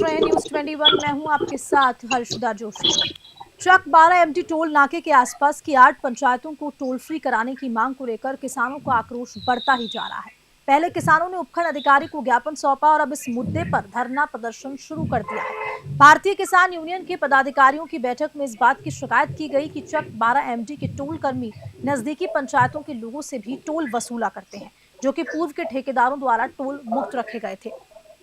देख रहे हैं न्यूज 21। मैं हूं आपके साथ हर्षदा जोशी। चक 12 एमटी टोल नाके के आसपास की 8 पंचायतों को टोल फ्री कराने की मांग को लेकर किसानों का आक्रोश बढ़ता ही जा रहा है। पहले किसानों ने उपखंड अधिकारी को ज्ञापन सौंपा और अब इस मुद्दे पर धरना प्रदर्शन शुरू कर दिया है। भारतीय किसान यूनियन के पदाधिकारियों की बैठक में इस बात की शिकायत की गई कि चक 12 एमटी के टोल कर्मी नजदीकी पंचायतों के लोगों से भी टोल वसूला करते हैं, जो कि पूर्व के ठेकेदारों द्वारा टोल मुक्त रखे गए थे।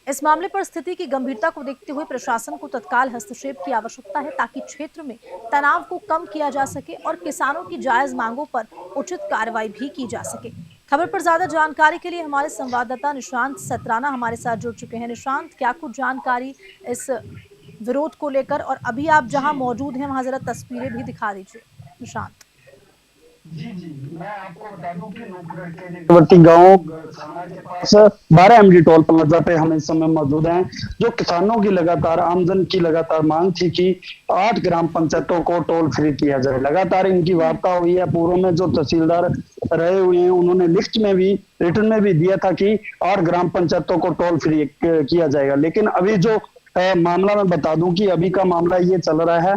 इस मामले पर स्थिति की गंभीरता को देखते हुए प्रशासन को तत्काल हस्तक्षेप की आवश्यकता है, ताकि क्षेत्र में तनाव को कम किया जा सके और किसानों की जायज मांगों पर उचित कार्रवाई भी की जा सके। खबर पर ज्यादा जानकारी के लिए हमारे संवाददाता निशांत सतराना हमारे साथ जुड़ चुके हैं। निशांत, क्या कुछ जानकारी इस विरोध को लेकर, और अभी आप जहां मौजूद हैं वहां जरा तस्वीरें भी दिखा दीजिए निशांत। जी जी, मैं आपको बता दूं कि निकटवर्ती गांव थाना के पास 12 एमडी टोल प्लाजा पे हम इस समय मौजूद हैं। जो किसानों की लगातार आमदन की लगातार मांग थी कि 8 ग्राम पंचायतों को टोल फ्री किया जाए। लगातार इनकी वार्ता हुई है। पूर्व में जो तहसीलदार रहे हुए हैं उन्होंने लिस्ट में भी, रिटर्न में भी दिया था कि 8 ग्राम पंचायतों को टोल फ्री किया जाएगा। लेकिन अभी जो मामला मैं बता दूं कि अभी का मामला ये चल रहा है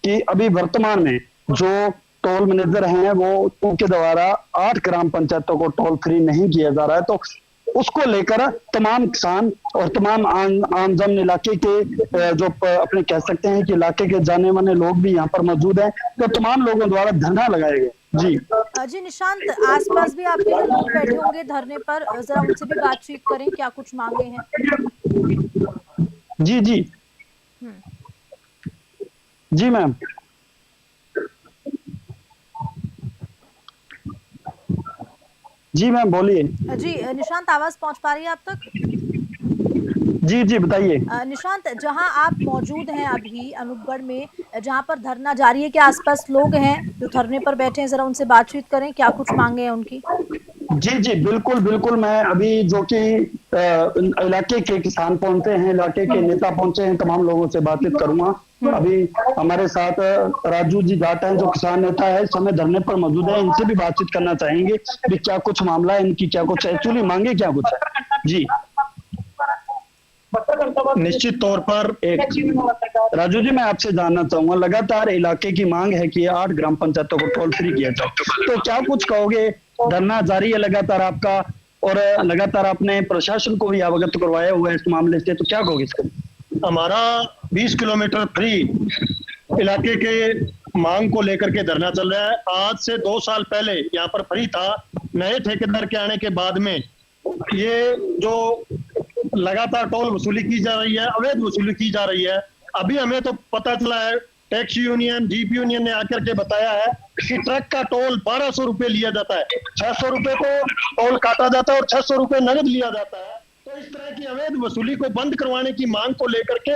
कि अभी वर्तमान में जो टोल मैनेजर हैं वो उनके द्वारा 8 ग्राम पंचायतों को टोल फ्री नहीं किया जा रहा है। तो उसको लेकर तमाम किसान और तमाम आम जन इलाके के जो अपने कह सकते हैं कि इलाके के जाने माने लोग भी यहाँ पर मौजूद हैं। तो तमाम लोगों द्वारा धरना लगाए गए। जी जी निशांत, आसपास भी आपके जो लोग बैठे होंगे धरने पर, जरा उनसे भी बातचीत करें, क्या कुछ मांगे हैं। जी जी हम्म। जी मैम। जी मैम बोलिए। जी निशांत, आवाज पहुंच पा रही है आप तक? जी जी बताइए। निशांत, जहां आप मौजूद हैं अभी अनूपगढ़ में, जहां पर धरना जारी है, क्या आसपास लोग हैं जो धरने पर बैठे हैं? जरा उनसे बातचीत करें, क्या कुछ मांगे हैं उनकी। जी जी बिल्कुल बिल्कुल। मैं अभी जो कि इलाके के किसान पहुंचे हैं, इलाके के नेता पहुंचे हैं, तमाम लोगों से बातचीत करूंगा। अभी हमारे साथ राजू जी जाट हैं जो किसान नेता है, इस समय धरने पर मौजूद है। इनसे भी बातचीत करना चाहेंगे कि क्या कुछ मामला है, इनकी क्या कुछ एक्चुअली मांगे क्या कुछ है। जी निश्चित तौर पर एक राजू जी, मैं आपसे जानना चाहूंगा, लगातार इलाके की मांग है कि 8 ग्राम पंचायतों को टोल फ्री किया जाए, तो क्या कुछ कहोगे? धरना जारी है लगातार आपका, और लगातार आपने प्रशासन को भी अवगत करवाया हुआ है इस मामले से, तो क्या कहोगे इसको? हमारा 20 किलोमीटर फ्री इलाके के मांग को लेकर के धरना चल रहा है। आज से 2 साल पहले यहाँ पर फ्री था। नए ठेकेदार के आने के बाद में ये जो लगातार टोल वसूली की जा रही है, अवैध वसूली की जा रही है। अभी हमें तो पता चला है, टैक्स यूनियन, जीप यूनियन ने आकर के बताया है कि ट्रक का टोल 1200 रुपए लिया जाता है, 600 रुपए को टोल काटा जाता है और 600 रुपए नगद लिया जाता है। तो इस तरह की अवैध वसूली को बंद करवाने की मांग को लेकर के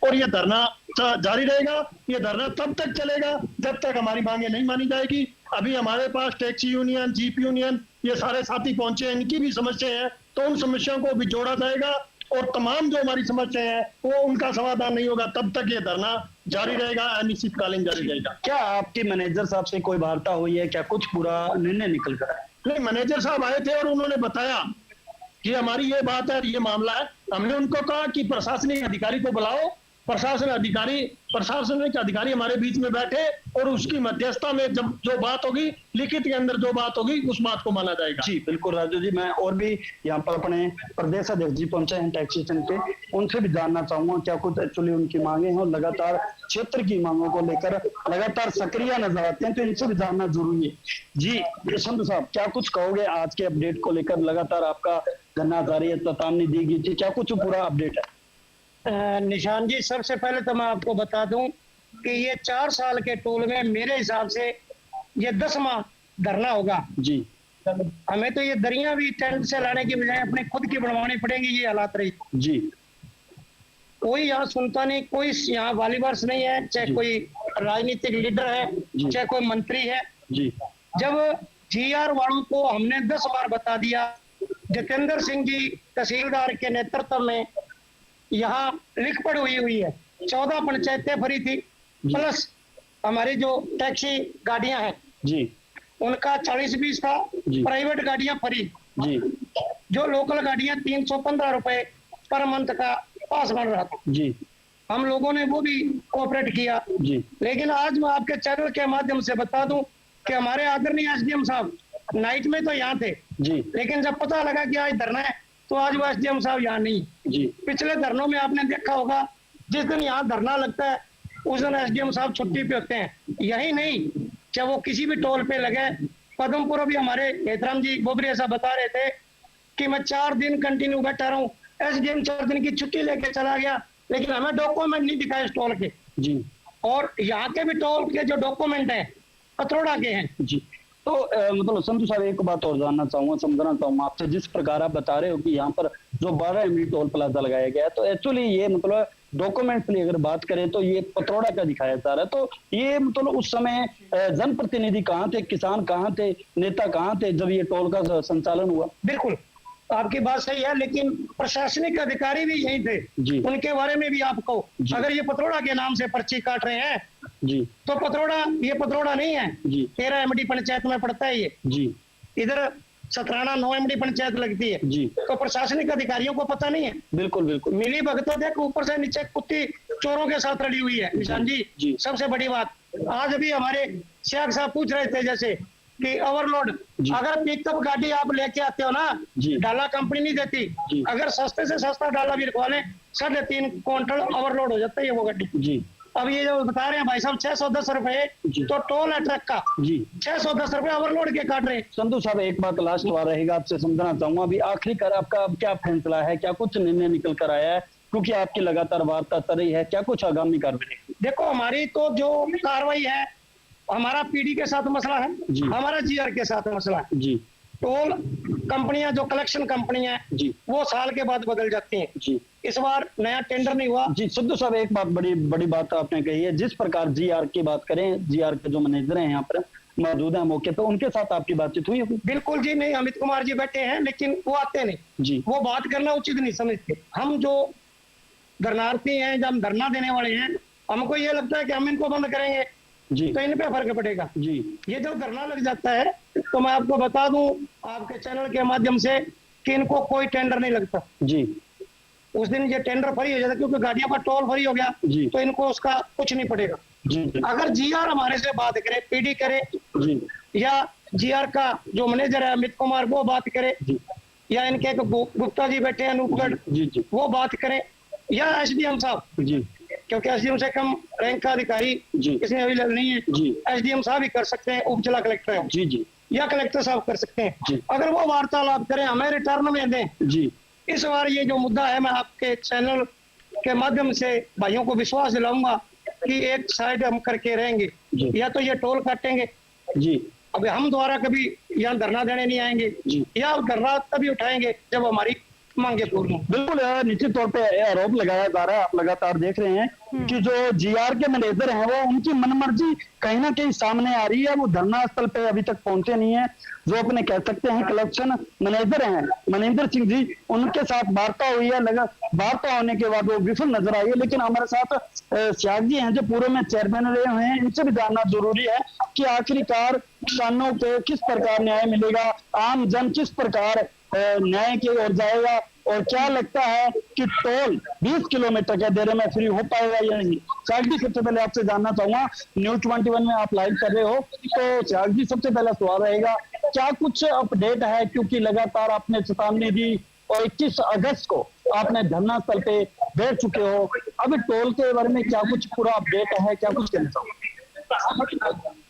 और ये धरना जारी रहेगा। ये धरना तब तक चलेगा जब तक हमारी मांगे नहीं मानी जाएगी। अभी हमारे पास टैक्सी यूनियन, जीप यूनियन, ये सारे साथी पहुंचे हैं, इनकी भी समस्या है, तो उन समस्याओं को भी जोड़ा जाएगा और तमाम जो हमारी समस्याएं हैं वो उनका समाधान नहीं होगा तब तक ये धरना जारी रहेगा, अनिश्चितकालीन जारी रहेगा। क्या आपके मैनेजर साहब से कोई वार्ता हुई है? क्या कुछ पूरा निर्णय निकल कर आया? नहीं, मैनेजर साहब आए थे और उन्होंने बताया कि हमारी ये बात है, ये मामला है। हमने उनको कहा कि प्रशासनिक अधिकारी को बुलाओ, प्रशासनिक अधिकारी हमारे बीच में बैठे और उसकी मध्यस्थता में जब जो बात होगी, लिखित के अंदर जो बात होगी, उस बात को माना जाएगा। जी बिल्कुल राजू जी, मैं और भी यहाँ पर अपने प्रदेश अध्यक्ष जी पहुंचे हैं टैक्सेशन के, उनसे भी जानना चाहूंगा क्या कुछ एक्चुअली उनकी मांगे हैं, और लगातार क्षेत्र की मांगों को लेकर लगातार सक्रिय नजर आते हैं, तो इनसे भी जानना जरूरी है। जी यशवंत साहब, क्या कुछ कहोगे आज के अपडेट को लेकर? लगातार आपका धरना जारी है, चेतावनी दी गई थी, क्या कुछ पूरा अपडेट है? निशान जी, सबसे पहले तो मैं आपको बता दूं कि ये 4 साल के टोल में मेरे हिसाब से ये 10वां धरना होगा। जी हमें तो ये दरिया भी टेंट से लाने की बजाय अपने खुद की बनवानी पड़ेगी, ये हालात रही। जी कोई यहाँ सुनता नहीं, कोई यहाँ वालीबार्स नहीं है, चाहे कोई राजनीतिक लीडर है, चाहे कोई मंत्री है। जी जब जीआर वालों को हमने 10 बार बता दिया, जितेंद्र सिंह जी तहसीलदार के नेतृत्व में यहाँ लिख पढ़ हुई है, 14 पंचायतें फ्री थी, प्लस हमारी जो टैक्सी गाड़ियां हैं जी उनका 40-20 था, प्राइवेट गाड़ियां फ्री। जी जो लोकल गाड़ियां 315 रुपए पर मंथ का पास बन रहा था। जी हम लोगों ने वो भी कोऑपरेट किया। जी लेकिन आज मैं आपके चैनल के माध्यम से बता दूं कि हमारे आदरणीय एसडीएम साहब नाइट में तो यहाँ थे, जी लेकिन जब पता लगा कि आज धरना है तो आज वो एसडीएम साहब यहाँ नहीं। जी पिछले धरनों में आपने देखा होगा, जिस दिन यहाँ धरना लगता है उस दिन एसडीएम साहब छुट्टी पे होते हैं। यही नहीं, चाहे वो किसी भी टोल पे लगे, पदमपुर भी हमारे हेतराम जी बोबरी ऐसा बता रहे थे कि मैं 4 दिन कंटिन्यू बैठा रहा हूँ, एसडीएम 4 दिन की छुट्टी लेके चला गया, लेकिन हमें डॉक्यूमेंट नहीं दिखाए इस टोल के। जी और यहाँ के भी टोल के जो डॉक्यूमेंट है पथरोड़ा के हैं। जी। तो मतलब संधू साहब एक बात और जानना चाहूंगा, समझना चाहूंगा आपसे, जिस प्रकार आप बता रहे हो कि यहाँ पर जो 12 एमडी टोल प्लाजा लगाया गया है, तो एक्चुअली ये मतलब डॉक्यूमेंटली अगर बात करें तो ये पथरोड़ा का दिखाया जा रहा है। तो ये मतलब उस समय जनप्रतिनिधि कहाँ थे, किसान कहाँ थे, नेता कहाँ थे जब ये टोल का संचालन हुआ? बिल्कुल आपकी बात सही है, लेकिन प्रशासनिक अधिकारी भी यही थे जी उनके बारे में भी आप कहो। अगर ये पथरोड़ा के नाम से पर्ची काट रहे हैं जी तो पथरोड़ा ये पथरोड़ा नहीं है, जी 13 एमडी पंचायत में पड़ता है ये। जी इधर सतराना 9 एमडी पंचायत लगती है। जी तो प्रशासनिक अधिकारियों को पता नहीं है। बिल्कुल बिल्कुल। मिली भगतों देख ऊपर से नीचे कुत्ती चोरों के साथ रली हुई है निशान जी। जी। सबसे बड़ी बात, आज अभी हमारे शेख साहब पूछ रहे थे जैसे कि ओवरलोड, जी। अगर पिकअप गाड़ी आप लेके आते हो ना, जी। डाला कंपनी नहीं देती। जी। अगर सस्ते से सस्ता डाला भी रखवा लें 3.5 क्विंटल ओवरलोड हो जाता है ये वो गाड़ी। जी अब ये जो बता रहे हैं भाई साहब 610 रुपए, जी। तो टोल है ट्रक का, जी 610 रुपए ओवरलोड के काट रहे हैं। संधू साहब एक बात लास्ट बार रहेगा, आपसे समझना चाहूंगा अभी आखिरकार आपका अब क्या फैसला है, क्या कुछ निर्णय निकल कर आया है, क्योंकि आपकी लगातार वार्ता चल रही है, क्या कुछ आगामी कार्रवाई? देखो हमारी तो जो कार्रवाई है, हमारा पीडी के साथ मसला है, जी। हमारा जीआर के साथ मसला है। जी टोल कंपनियां जो कलेक्शन कंपनियां हैं जी वो साल के बाद बदल जाती हैं। जी इस बार नया टेंडर नहीं हुआ। जी संधू साहब एक बात बड़ी बड़ी बात आपने कही है, जिस प्रकार जीआर की बात करें, जीआर के जो मैनेजर हैं यहाँ पर मौजूद है मौके पे, उनके साथ आपकी बातचीत हुई होगी? बिल्कुल जी नहीं, अमित कुमार जी बैठे हैं लेकिन वो आते नहीं, जी वो बात करना उचित नहीं समझते। हम जो धरनार्थी हैं, जब हम धरना देने वाले हैं, हमको ये लगता है कि हम इनको बंद करेंगे जी तो इन पे फर्क पड़ेगा। जी ये जब धरना लग जाता है तो मैं आपको बता दूं आपके चैनल के माध्यम से कि इनको कोई टेंडर नहीं लगता। जी उस दिन ये टेंडर फ्री हो जाता है, क्योंकि गाड़ियों का टोल फ्री हो गया जी तो इनको उसका कुछ नहीं पड़ेगा। जी अगर जीआर हमारे से बात करे, पीडी करे, जी या जीआर का जो मैनेजर है अमित कुमार वो बात करे, जी या इनके एक गुप्ता जी बैठे हैं अनूपगढ़ जी जी वो बात करें, या एसडीएम साहब, जी क्योंकि एसडीएम से कम रैंक का अधिकारी जी इसमें अवेलेबल नहीं है। जी एसडीएम साहब ही कर सकते हैं, उप जिला कलेक्टर है, जी जी या कलेक्टर साहब कर सकते हैं। जी। अगर वो वार्तालाप करें, हमें रिटर्न में दें। जी इस बार ये जो मुद्दा है, मैं आपके चैनल के माध्यम से भाइयों को विश्वास दिलाऊंगा कि एक साइड हम करके रहेंगे, जी। या तो ये टोल काटेंगे, जी अब हम दोबारा कभी यहाँ धरना देने नहीं आएंगे, जी। या धरना तभी उठाएंगे जब हमारी मांगे पूर्ण हो। बिल्कुल निश्चित तौर पे आरोप लगाया जा रहा है, आप लगातार देख रहे हैं कि जो जीआर के मैनेजर हैं वो उनकी मनमर्जी कहीं ना कहीं सामने आ रही है, वो धरना स्थल पे अभी तक पहुंचे नहीं है। जो अपने कह सकते हैं कलेक्शन मैनेजर हैं मनिंदर सिंह जी, उनके साथ वार्ता हुई है, लगा वार्ता होने के बाद वो विफल नजर आई है। लेकिन हमारे साथ सियाग जी हैं जो पूर्व में चेयरमैन रहे हुए हैं, इनसे भी जानना जरूरी है कि आखिरकार किसानों को किस प्रकार न्याय मिलेगा, आम जन किस प्रकार न्याय की ओर जाएगा, और क्या लगता है कि टोल 20 किलोमीटर के दायरे में फ्री हो पाएगा या नहीं। सियाग जी सबसे पहले आपसे जानना चाहूंगा, न्यूज 21 में आप लाइव कर रहे हो, तो सियाग जी सबसे पहला सवाल रहेगा, क्या कुछ अपडेट है, क्योंकि लगातार आपने चेतावनी दी और 21 अगस्त को आपने धरना स्थल पे बैठ चुके हो, अभी टोल के बारे में क्या कुछ पूरा अपडेट है, क्या कुछ कहना चाहोगे?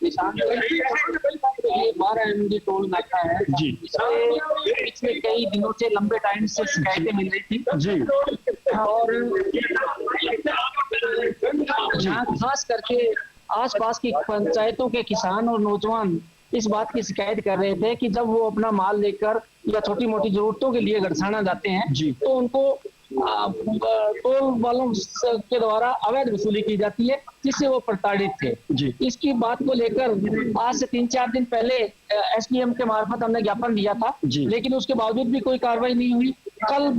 ये 12 एमडी टोल नाका है जी। इसमें पिछले कई दिनों से लंबे टाइम से शिकायतें मिल रही थी जी और यहाँ खास करके आसपास की पंचायतों के किसान और नौजवान इस बात की शिकायत कर रहे थे कि जब वो अपना माल लेकर या छोटी मोटी जरूरतों के लिए गड़साना जाते हैं जी। तो उनको टोल वालों के द्वारा अवैध वसूली की जाती है, जिससे वो प्रताड़ित थे। जी। इसकी बात को लेकर आज से 3-4 दिन पहले एसडीएम के मार्फत हमने ज्ञापन दिया था, जी। लेकिन उसके बावजूद भी कोई कार्रवाई नहीं हुई। कल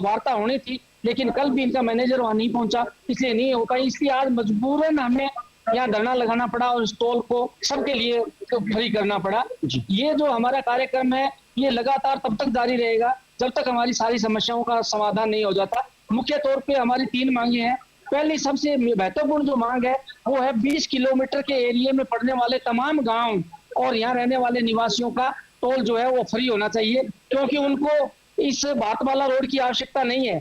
वार्ता होनी थी, लेकिन कल भी इनका मैनेजर वहां नहीं पहुंचा, इसलिए नहीं हो पाई। इसलिए आज मजबूरन हमें यहाँ धरना लगाना पड़ा और इस टोल को सबके लिए फ्री करना पड़ा। ये जो हमारा कार्यक्रम है ये लगातार तब तक जारी रहेगा जब तक हमारी सारी समस्याओं का समाधान नहीं हो जाता। मुख्य तौर पे हमारी 3 मांगे हैं। पहली सबसे महत्वपूर्ण जो मांग है वो है 20 किलोमीटर के एरिया में पड़ने वाले तमाम गांव और यहाँ रहने वाले निवासियों का टोल जो है वो फ्री होना चाहिए, क्योंकि उनको इस भारतमाला रोड की आवश्यकता नहीं है।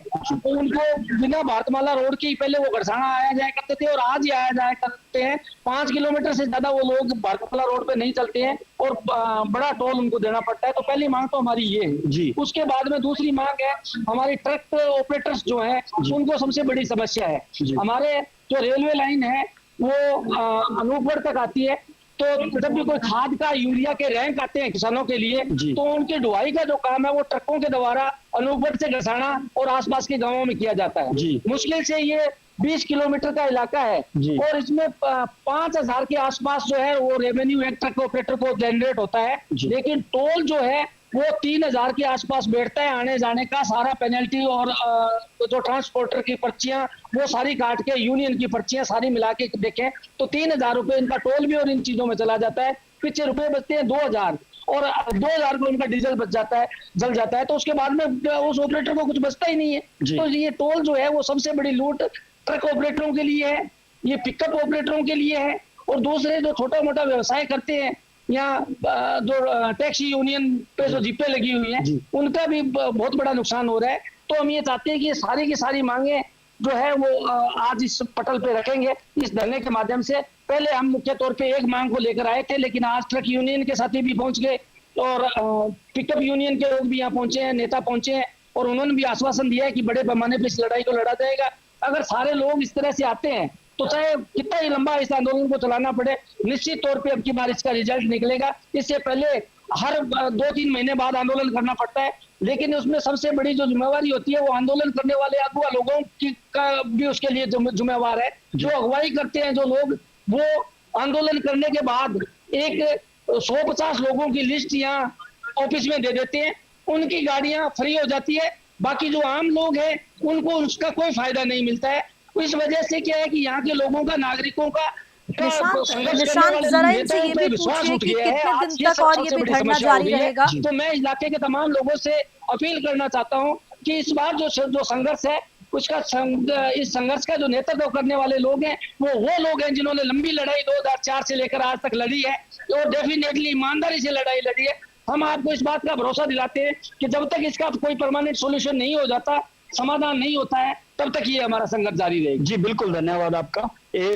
उनको बिना भारतमाला रोड के ही पहले वो गड़साना आया जाया करते थे और आज ही आया जाया करते हैं। 5 किलोमीटर से ज्यादा वो लोग भारतमाला रोड पे नहीं चलते हैं और बड़ा टोल उनको देना पड़ता है। तो पहली मांग तो हमारी ये है जी। उसके बाद में दूसरी मांग है हमारी ट्रक ऑपरेटर्स जो है उनको सबसे बड़ी समस्या है। हमारे जो रेलवे लाइन है वो अनूपगढ़ तक आती है, तो जब भी कोई खाद का यूरिया के रैंक आते हैं किसानों के लिए तो उनके ढुलाई का जो काम है वो ट्रकों के द्वारा अनूपगढ़ से गड़साना और आसपास के गांवों में किया जाता है। मुश्किल से ये 20 किलोमीटर का इलाका है और इसमें 5,000 के आसपास जो है वो रेवेन्यू एक ट्रक ऑपरेटर को जनरेट होता है, लेकिन टोल जो है वो 3,000 के आसपास बैठता है। आने जाने का सारा पेनल्टी और जो ट्रांसपोर्टर की पर्चियां वो सारी काट के यूनियन की पर्चियां सारी मिला के देखें तो 3,000 रुपए इनका टोल भी और इन चीजों में चला जाता है। पीछे रुपए बचते हैं 2,000 और 2,000 को उनका डीजल बच जाता है, जल जाता है, तो उसके बाद में उस ऑपरेटर को कुछ बचता ही नहीं है। तो ये टोल जो है वो सबसे बड़ी लूट ट्रक ऑपरेटरों के लिए है, ये पिकअप ऑपरेटरों के लिए है और दूसरे जो छोटा मोटा व्यवसाय करते हैं यहाँ जो टैक्सी यूनियन पे जो जीपे लगी हुई है उनका भी बहुत बड़ा नुकसान हो रहा है। तो हम ये चाहते हैं कि ये सारी की सारी मांगे जो है वो आज इस पटल पे रखेंगे इस धरने के माध्यम से। पहले हम मुख्य तौर पे एक मांग को लेकर आए थे, लेकिन आज ट्रक यूनियन के साथी भी पहुंच गए और पिकअप यूनियन के लोग भी यहाँ पहुंचे हैं, नेता पहुंचे हैं और उन्होंने भी आश्वासन दिया है कि बड़े पैमाने पर इस लड़ाई को लड़ा जाएगा। अगर सारे लोग इस तरह से आते हैं तो चाहे कितना ही लंबा इस आंदोलन को चलाना पड़े, निश्चित तौर पे अब की बार इसका रिजल्ट निकलेगा। इससे पहले हर 2-3 महीने बाद आंदोलन करना पड़ता है, लेकिन उसमें सबसे बड़ी जो जिम्मेवारी होती है वो आंदोलन करने वाले अगुआ लोगों की का भी उसके लिए जिम्मेवार है। जो अगुवाई करते हैं जो लोग, वो आंदोलन करने के बाद एक 150 लोगों की लिस्ट यहाँ ऑफिस में दे देते हैं, उनकी गाड़ियां फ्री हो जाती है, बाकी जो आम लोग हैं उनको उसका कोई फायदा नहीं मिलता है। इस वजह से क्या है कि यहाँ के लोगों का, नागरिकों का निशांत जरा इनसे ये भी पूछिए कि कितने दिन तक और ये भी धरना जारी रहेगा? तो मैं इलाके के तमाम लोगों से अपील करना चाहता हूँ कि इस बार जो संघर्ष है उसका इस संघर्ष का जो नेतृत्व करने वाले लोग हैं वो लोग हैं जिन्होंने लंबी लड़ाई 2004 से लेकर आज तक लड़ी है और डेफिनेटली ईमानदारी से लड़ाई लड़ी है। हम आपको इस बात का भरोसा दिलाते हैं कि जब तक इसका कोई परमानेंट सॉल्यूशन नहीं हो जाता, समाधान नहीं होता है, तब तक ये हमारा संघर्ष जारी रहेगा। जी बिल्कुल, धन्यवाद आपका।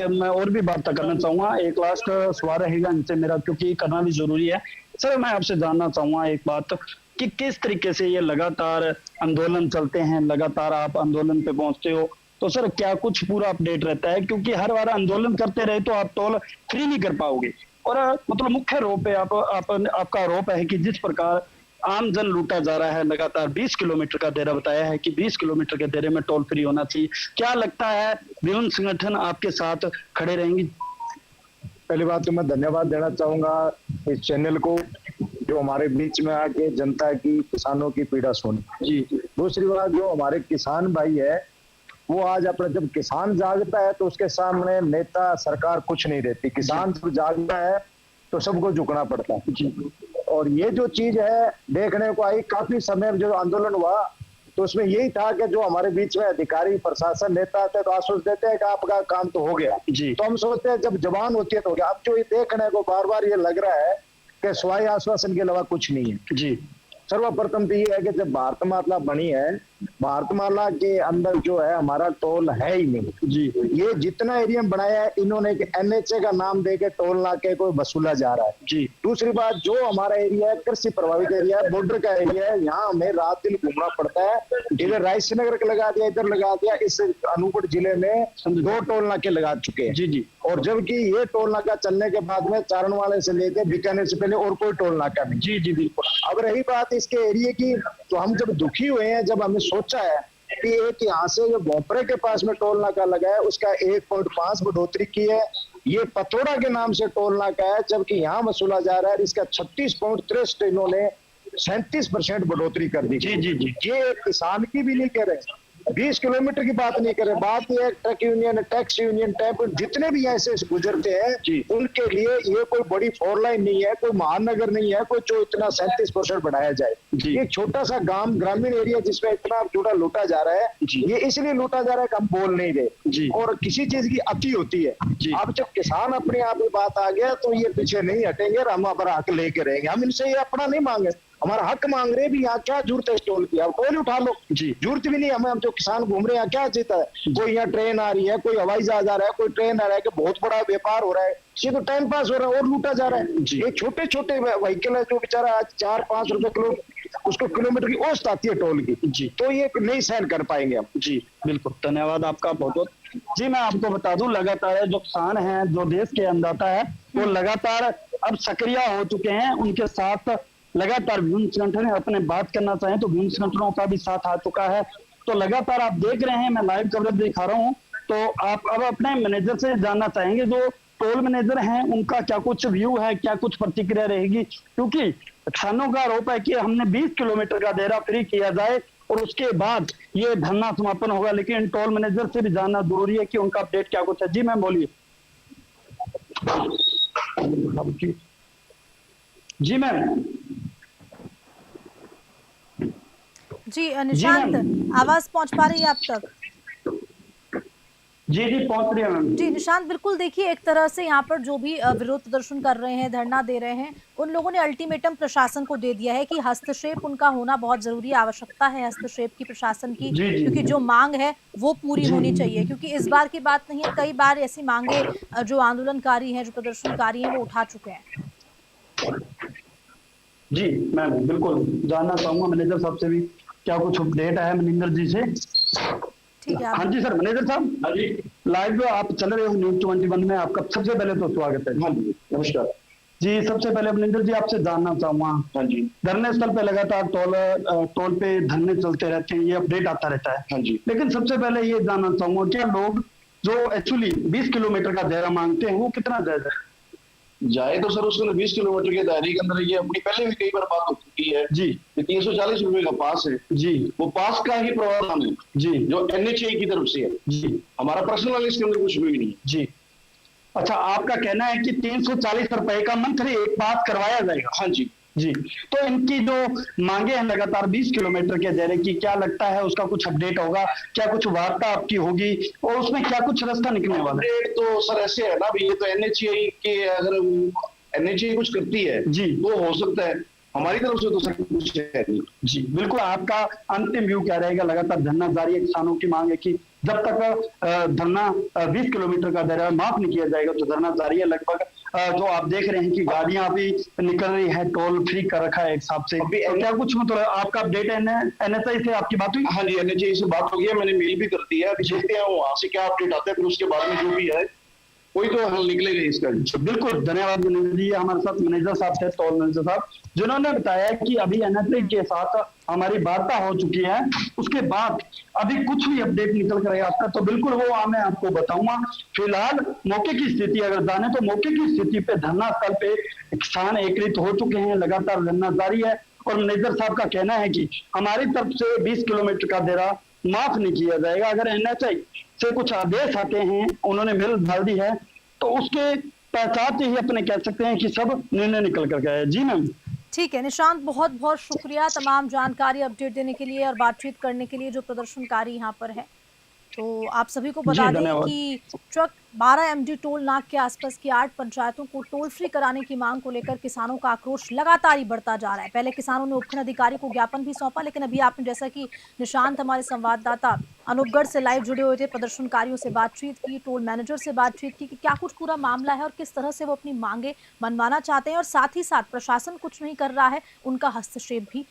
मैं और भी बात करना चाहूंगा, एक लास्ट सवाल रहेगा इनसे मेरा, क्योंकि करना भी जरूरी है। सर मैं आपसे जानना चाहूंगा एक बात कि किस तरीके से ये लगातार आंदोलन चलते हैं, लगातार आप आंदोलन पे पहुंचते हो, तो सर क्या कुछ पूरा अपडेट रहता है? क्योंकि हर बार आंदोलन करते रहे तो आप टोल फ्री नहीं कर पाओगे और मतलब मुख्य आरोप है आपका आरोप है कि जिस प्रकार आमजन लूटा जा रहा है लगातार। 20 किलोमीटर का दायरा बताया है कि 20 किलोमीटर के दायरे में टोल फ्री होना चाहिए। क्या लगता है विभिन्न संगठन आपके साथ खड़े रहेंगे? पहली बात तो मैं धन्यवाद देना चाहूंगा इस चैनल को जो हमारे बीच में आके जनता की, किसानों की पीड़ा सुनी। जी। दूसरी बात, जो हमारे किसान भाई है वो आज अपने, जब किसान जागता है तो उसके सामने नेता सरकार कुछ नहीं रहती। किसान जब जागता है तो सबको झुकना पड़ता है। और ये जो चीज है देखने को आई काफी समय जो आंदोलन हुआ तो उसमें यही था कि जो हमारे बीच में अधिकारी, प्रशासन, नेता आते तो आश्वासन देते हैं कि आपका काम तो हो गया जी। तो हम सोचते हैं जब जवान होती है तो हो गया। अब जो ये देखने को बार बार ये लग रहा है कि स्वाय आश्वासन के अलावा कुछ नहीं है जी। सर्वप्रथम तो ये है कि जब भारतमाला बनी है, भारतमाला के अंदर जो है हमारा टोल है ही नहीं जी। ये जितना एरिया बनाया है इन्होंने NHA का नाम देके टोल नाके को वसूला जा रहा है जी। दूसरी बात, जो हमारा एरिया है कृषि प्रभावित एरिया है, बॉर्डर का एरिया है, यहाँ हमें रात दिन घूमना पड़ता है। इधर रायसीनगर का लगा दिया, इधर लगा दिया, इस अनूपगढ़ जिले में 2 टोल नाके लगा चुके हैं जी जी। और जबकि ये टोल नाका चलने के बाद में चारणवाले से लेकर बीकानेर से पहले और कोई टोल नाका नहीं। जी जी बिल्कुल। अब रही बात इसके एरिया की, तो हम जब दुखी हुए हैं, जब हमने सोचा है कि एक यहाँ से जो भोपरे के पास में टोल नाका लगा है उसका 1.5 बढ़ोतरी की है, ये पथोड़ा के नाम से टोल नाका है जबकि यहाँ वसूला जा रहा है इसका 36.63 इन्होंने 37% बढ़ोतरी कर दी। जी जी जी। ये किसान की भी नहीं कह रहे, 20 किलोमीटर की बात नहीं कर रहे, बात ये truck union, tax union, tempo जितने भी ऐसे गुजरते हैं उनके लिए ये कोई बड़ी 4 लाइन नहीं है, कोई महानगर नहीं है, कोई जो इतना 37% बढ़ाया जाए। ये छोटा सा गांव, ग्रामीण एरिया जिसमें इतना चूड़ा लूटा जा रहा है, ये इसलिए लूटा जा रहा है कि हम बोल नहीं रहे और किसी चीज की अति होती है। अब जब किसान अपने आप में बात आ गया तो ये पीछे नहीं हटेंगे और हम अपना हक लेके रहेंगे। हम इनसे ये अपना नहीं मांगे, हमारा हक मांग रहे भी। यहाँ क्या जरूरत है टोल की, आप टोल उठा लो, जरूरत भी नहीं हमें। हम जो किसान घूम रहे हैं क्या जीता है, कोई यहाँ ट्रेन आ रही है, कोई हवाई जहाज आ रहा है, कोई ट्रेन आ रहा है, कि बहुत बड़ा व्यापार हो रहा है, ये तो टाइम पास हो रहा है और लूटा जा रहा है। ये छोटे छोटे व्हीकल है जो बेचारा आज 4-5 रुपए किलो उसको किलोमीटर की औसत आती है टोल की, तो ये नहीं सहन कर पाएंगे हम। जी बिल्कुल, धन्यवाद आपका बहुत बहुत। जी मैं आपको बता दूं, लगातार जो किसान हैं, जो देश के अन्नदाता है, वो लगातार अब सक्रिय हो चुके हैं। उनके साथ लगातार विभिन्न संगठन अपने बात करना चाहें तो विभिन्न संगठनों का भी साथ आ चुका है। तो लगातार आप देख रहे हैं, मैं लाइव कवरेज दिखा रहा हूँ। तो आप अब अपने मैनेजर से जानना चाहेंगे, जो टोल मैनेजर हैं उनका क्या कुछ व्यू है, क्या कुछ प्रतिक्रिया रहेगी, क्योंकि किसानों का आरोप है कि हमने 20 किलोमीटर का दायरा फ्री किया जाए और उसके बाद ये धरना समापन होगा। लेकिन टोल मैनेजर से भी जानना जरूरी है कि उनका अपडेट क्या कुछ है। जी मैम बोलिए। जी मैम। जी निशांत, आवाज पहुंच पा रही है आप तक? जी जी पहुंच रही है मैम। जी निशांत, बिल्कुल देखिए, एक तरह से यहाँ पर जो भी विरोध प्रदर्शन कर रहे हैं, धरना दे रहे हैं, उन लोगों ने अल्टीमेटम प्रशासन को दे दिया है कि हस्तक्षेप उनका होना बहुत जरूरी है, आवश्यकता है हस्तक्षेप की प्रशासन की, क्योंकि जो मांग है वो पूरी होनी चाहिए। क्योंकि इस बार की बात नहीं है, कई बार ऐसी मांगे जो आंदोलनकारी हैं, जो प्रदर्शनकारी हैं, वो उठा चुके हैं। जी मैम बिल्कुल, जानना चाहूंगा मैनेजर साहब से भी क्या कुछ अपडेट है मनिंदर जी से। ठीक है। हाँ जी सर, मैनेजर साहब। हाँ जी, लाइव आप चल रहे हो न्यूज 21 में, आपका सबसे पहले तो स्वागत है। हाँ जी नमस्कार जी। सबसे पहले मनिंदर जी आपसे जानना चाहूंगा, हाँ जी, धरने स्थल पे लगातार टोल पे धरने चलते रहते हैं, ये अपडेट आता रहता है। हाँ जी, लेकिन सबसे पहले ये जानना चाहूंगा, क्या लोग जो एक्चुअली 20 किलोमीटर का दायरा मांगते हैं वो कितना जायज है? जाए तो सर उसको 20 किलोमीटर के दायरे के अंदर, ये अपनी पहले भी कई बार बात हो चुकी है जी। 340 रुपए का पास है जी, वो पास का ही प्रावधान है जी, जो NHAI की तरफ से है जी। हमारा पर्सनल इसके अंदर कुछ भी नहीं है जी। अच्छा, आपका कहना है कि 340 रुपए का मंथली एक पास करवाया जाएगा? हाँ जी जी। तो इनकी जो मांगे हैं लगातार 20 किलोमीटर के दायरे की, क्या लगता है उसका कुछ अपडेट होगा? क्या कुछ वार्ता आपकी होगी और उसमें क्या कुछ रास्ता निकलने वाला है? अपडेट तो सर ऐसे है ना, भी ये तो NHAI के, अगर NHAI कुछ करती है जी वो हो सकता है, हमारी तरफ से तो सर कुछ है नहीं। जी बिल्कुल, आपका अंतिम व्यू क्या रहेगा? लगातार धरना जारी है, किसानों की मांग है कि जब तक धरना 20 किलोमीटर का दायरा माफ नहीं किया जाएगा तो धरना जारी है। लगभग जो आप देख रहे हैं कि गाड़ियां भी निकल रही है, टोल फ्री कर रखा है एक हिसाब से। क्या कुछ मतलब आपका अपडेट है? NHAI से आपकी बात हुई? हाँ जी, NHAI से बात हो गई है, मैंने मेल भी कर दी है। अभी देखते हैं वहां से क्या अपडेट आता है, फिर उसके बाद में जो भी है कोई तो हल निकलेगा इसका। बिल्कुल, धन्यवाद मैनेजर जी। हमारे साथ मैनेजर साहब थे, टोल मैनेजर साहब, जिन्होंने बताया कि अभी NHAI के साथ हमारी वार्ता हो चुकी है, उसके बाद अभी कुछ भी अपडेट निकल कर आता तो बिल्कुल वो मैं आपको बताऊंगा। फिलहाल मौके की स्थिति अगर जाने तो मौके की स्थिति पे धरना स्थल पे किसान एकत्रित हो चुके हैं, लगातार धरना जारी है और मैनेजर साहब का कहना है कि हमारी तरफ से 20 किलोमीटर का दायरा माफ नहीं किया जाएगा। अगर NHAI से कुछ आदेश आते हैं, उन्होंने मेल डाल दी है, तो उसके पश्चात ही अपने कह सकते हैं कि सब निर्णय निकल कर गए। जी मैम। ठीक है निशांत, बहुत बहुत शुक्रिया तमाम जानकारी अपडेट देने के लिए और बातचीत करने के लिए जो प्रदर्शनकारी यहाँ पर है। तो आप सभी को बता दें कि ट्रक 12 MD टोल नाक के आसपास की 8 पंचायतों को टोल फ्री कराने की मांग को लेकर किसानों का आक्रोश लगातार ही बढ़ता जा रहा है। पहले किसानों ने उपखंड अधिकारी को ज्ञापन भी सौंपा, लेकिन अभी आपने जैसा कि निशांत हमारे संवाददाता अनूपगढ़ से लाइव जुड़े हुए थे, प्रदर्शनकारियों से बातचीत की, टोल मैनेजर से बातचीत की कि क्या कुछ पूरा मामला है और किस तरह से वो अपनी मांगे मनवाना चाहते हैं, और साथ ही साथ प्रशासन कुछ नहीं कर रहा है, उनका हस्तक्षेप भी